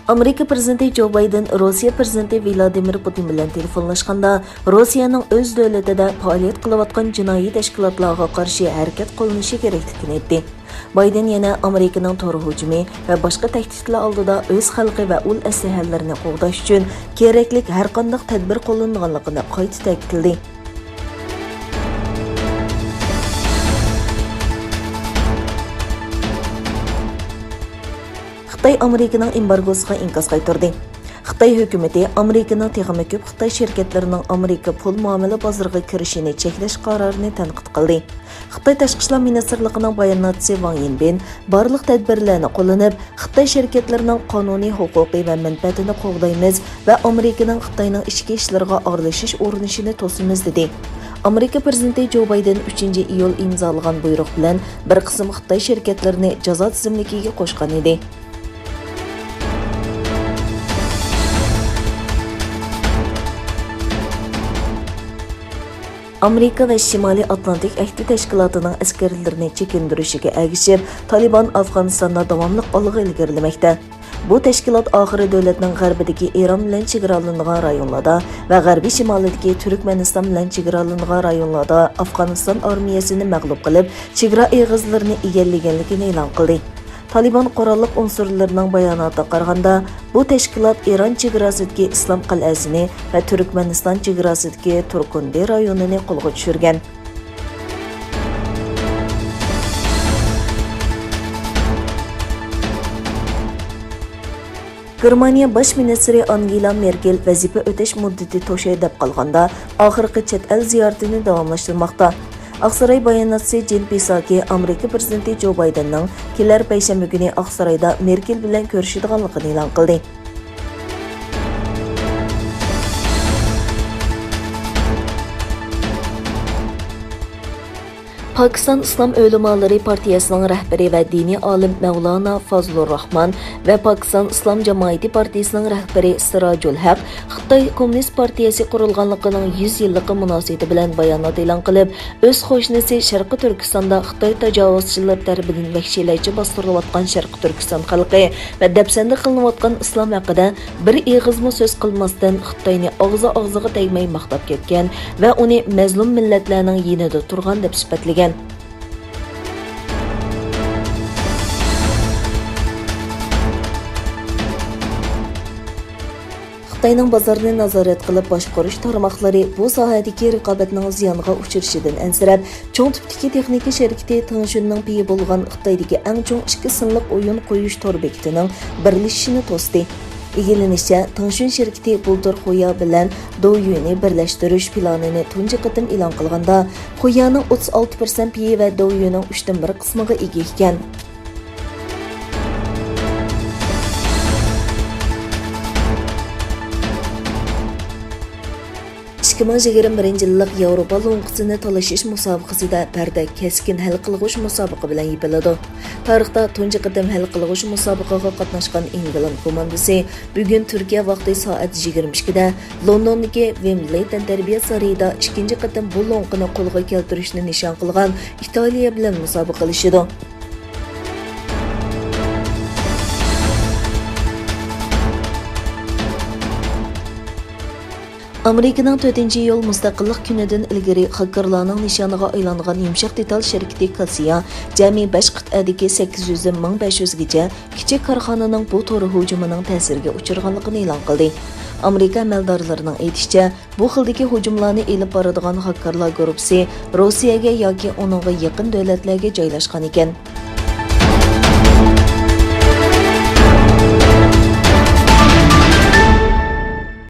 Amerika prezidenti Joe Biden Rossiya prezidenti Vladimir Putin bilan telefonlashganda Rossiyaning o'z davlatida faoliyat qilayotgan jinoiy tashkilotlarga qarshi harakat qilinishi kerakligini aytdi. Biden yana Amerikaning to'g'ri hujumi va boshqa tahdidlar oldida o'z xalqi va ul aslahalarini qo'g'dash uchun kerakli har qanday tadbir qo'llanganligini qayta ta'kidladi. Xitoy ئامېرىكىنىڭ ئىمبارگوسىغا ئىنكاس قايتۇردى. Xitoy hökuməti ئامېرىكىنىڭ texmi ko'p Xitoy şirketlərinin Amerika pul muomala bozoriga kirishini cheklash qarorini tanqid qildi. Xitoy Tashqi ishlar ministrligining bayonotchisi Wang Yinbin barliq tadbirlarni qo'llanib, Xitoy şirketlarining qonuniy huquqiy va manfaatini qo'g'daymiz va Amerikaning Xitoyning ichki ishlariga aralashish urinishini to'simiz dedi. Amerika prezidenti Joe Biden 3-iyul imzolagan buyruq bilan bir qism Xitoy şirketlarini jazo tizimligiga qo'shgan edi. Amerika ve Şimali Atlantik Ahdi Təşkilatının əsgərlərini çəkindirişigə əgişib, Taliban Afganistan'da davamlıq alığı ilgirleməkdə. Bu təşkilat axırı dövlətinin qərbidəki İran bilan çiğralanğan rayonlarda və qərbi şimalidəki Türkmenistan bilan çiğralanğan rayonlarda Afganistan armiyasını məğlub qılıb, çiğra eğizlərini egəlligənligini elan qıldı. Taliban qurolliq unsurlarının bayonotida qaraganda, bu təşkilat İran çiğrasidagi İslam qal'asini va Turkmeniston çiğrasidagi Turkundi rayonini qo'lga tushirgan. Germaniya bosh ministri Angela Merkel vazifa o'tash muddati to'shay deb qolganda, oxirgi chet el ziyoratini davomlashtirmoqda. Aksaray bayonotchisi Jen Psaki Amerika prezidenti Joe Bidenning kelar payshanba kuni Aksarayda Merkel bilan ko'rishadiganligini e'lon qildi. Pakistan İslam Ölemalari Partiyasının rəhbəri və dini alim Mevlana Fazlur Rahman və Pakistan İslam Cəmiyyəti Partiyasının rəhbəri Sirajul Haq Xitay Kommunist Partiyası qurulğanlığının 100 illığı münasibəti bilan bayonot e'lon qilib, öz qo'shnisi Sharqi Turkistonda Xitoy tajovuzchilari tarafidan vahshiylarcha bostirilayotgan Sharqi Turkiston xalqi və dəbsanda qilinayotgan islom haqida bir eg'izmi so'z qilmasdan Xitoyni og'zi-og'ziga tegmay maqtab ketgan və uni mazlum millatlarning yonida turgan deb sifatlagan. Xitoyning bozorni nazorat qilib boshqarish tarmoqlari bu sohadagi raqobatning ziyoniga uchrashidan ansirab, cho'ng tipdagi texnika sherikati Tangshunning piyi bo'lgan Xitoydagi eng cho'ng ikki sinliq o'yin qo'yish tor bekitining birlashishini to'sdi. Egilinishcha, Tangshun şirketi bultur Xoya bilan Douyuni birlashtirish planini tunji qatim e'lon qilganda, Xoyaning 36% piyi va Douyuning 3/1 qismiga ega ekan. 2021 yillik Yevropa lo'nqisini talashish musobaqasida parda keskin hal qilg'ush musobaqa bilan yepiladi. Tarixda tunji qatim hal qilg'ush musobaqaga qatnashgan England komandasi bugun Turkiya vaqti soat 22 da Londondagi Wembley tantarbiya sarayida ikkinchi qatim bu lo'nqini qo'lga keltirishni nishon qilgan Italiya bilan musobaqalashadi. ئامېرىكىنىڭ 4-iyul mustaqillik kunidan ilgari xakerlarning nishoniga aylangan yumshoq detal şirketi Kasiya jami 5 qit'adagi 800-1500 gacha kichik korxonaning bu to'ri hujumining ta'siriga uchirganligini e'lon qildi. Amerika amaldorlarining aytishicha, bu xildagi hujumlarni elib boradigan xakerlar guruhi Rossiyaga yoki uningga yaqin davlatlarga joylashgan ekan.